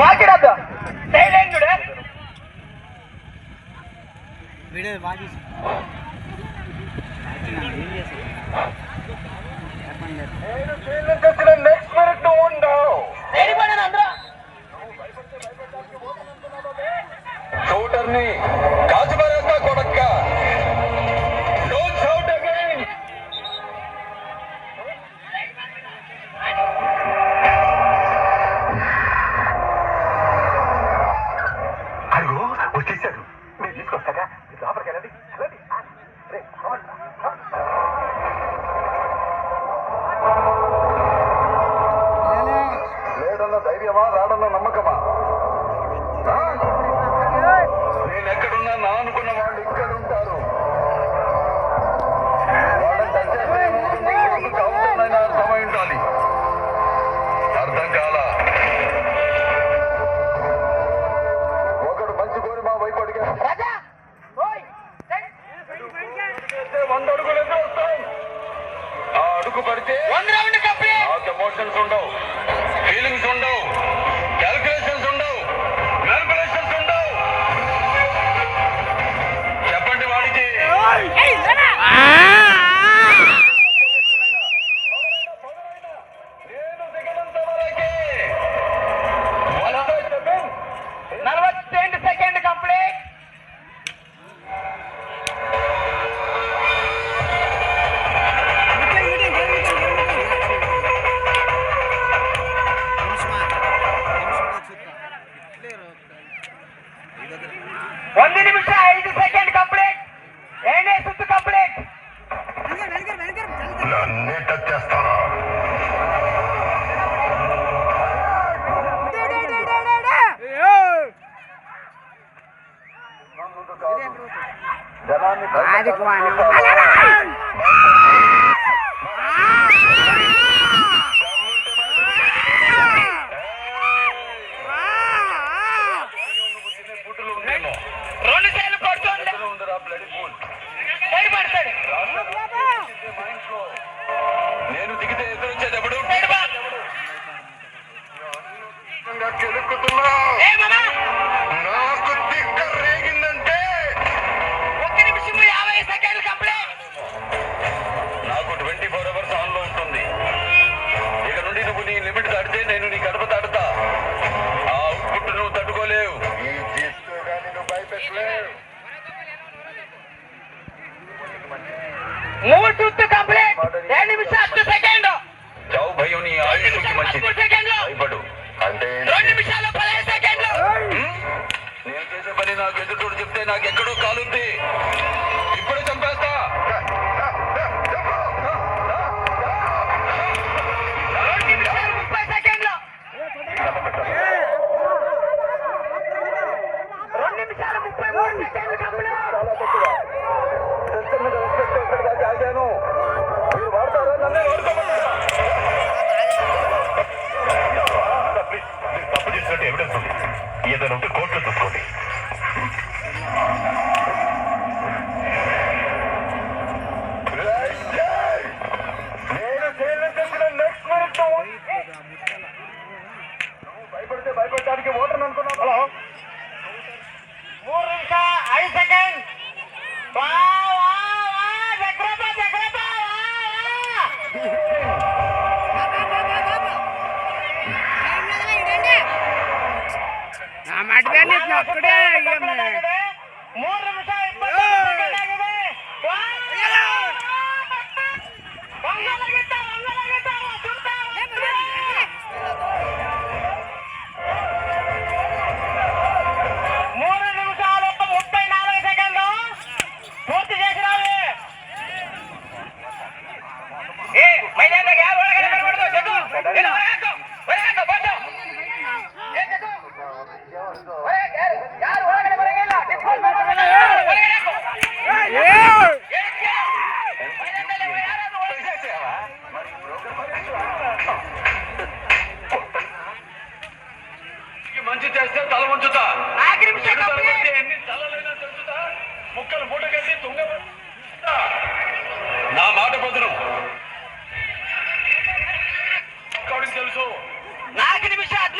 బాకిడద్దు silent చూడు video బాగా next minute ఉండవు షూటర్ని కాచిపారేస్తా కొడక్క అడుగు వచ్చేసాడు మీరు తీసుకొస్తాగా లోపలికి వెళ్ళండి లేడన్న ధైర్యమా రాడన్న నమ్మకమా నేను ఎక్కడున్నా నా అనుకున్న వాళ్ళు ఇక్కడ ఉంటారు వాళ్ళని కౌంటర్నైనా అర్థమై ఉండాలి అర్థం కాల ఒకడు మంచి కోరి మా వైపు అడిగారు 100 అడుగులు ఎదురు వస్తాయి ఆ అడుగు పడితే నాకు ఎమోషన్స్ ఉండవు ఫీలింగ్స్ ఉండవు క్యాల్కులేషన్స్ ఉండవు మ్యానిపులేషన్స్ ఉండవు చెప్పండి వాడికి నేను దిగనంత వరకే 42 సెకండ్ కంప్లీట్ సెకండ్ కంప్లీట్ ఏనే సుత్తు కంప్లీట్ నన్నే టచ్ చేస్తారా నేను దిగితే ఎదురొచ్చేది ఎప్పుడు నాకు దిక్క రేగిందంటే 1 నిమిషం 50 సెకండ్లు కంప్లీట్ నాకు 24 అవర్స్ ఆన్ లో ఉంటుంది ఇక నుండి నువ్వు నీ లిమిట్ దాటితే నేను నీ గడప దాటుతా ఆ అవుట్పుట్ నువ్వు తట్టుకోలేవు ఈ చేస్తూ కానీ నువ్వు భయపెట్టలేవు 3 సుత్తు కంప్లీట్ 2 నిమిషాలు 10 సెకండ్ చావు భయం నీ ఆయుష్కి మంచిది భయపడు అంటే 2 నిమిషాలు 15 సెకండ్లు నేను చేసే పని నాకు ఎదుటోడు చెప్తే నాకు ఎక్కడో కాలుద్ది ఇప్పుడే చంపేస్తా 2 నిమిషాలు 30 సెకండ్లు 2 నిమిషాలు 33 సెకండ్లు కంప్లీట్ ఆగాను మీరు వాడతారా నన్నే వాడుకోమంటారా తప్పు చేసినట్టు ఎవిడెన్స్ ఉంది ఏదైనా ఉంటే కోర్టులో చూసుకోండి నేను చేసిన నెక్స్ట్ మినిట్ భయపడితే భయపడటానికి ఓటర్ అనుకున్నాను హలో 3 నిమిషాలు 5 సెకండ్ అక్కడే 3 నిమిషాలు మంచి చేస్తే తల వంచుతా ఎన్ని తలలైనా తెలుసుతా ముక్కలు మూట కట్టి తుంగ నా మాట బదులు తెలుసు 4 నిమిషాలు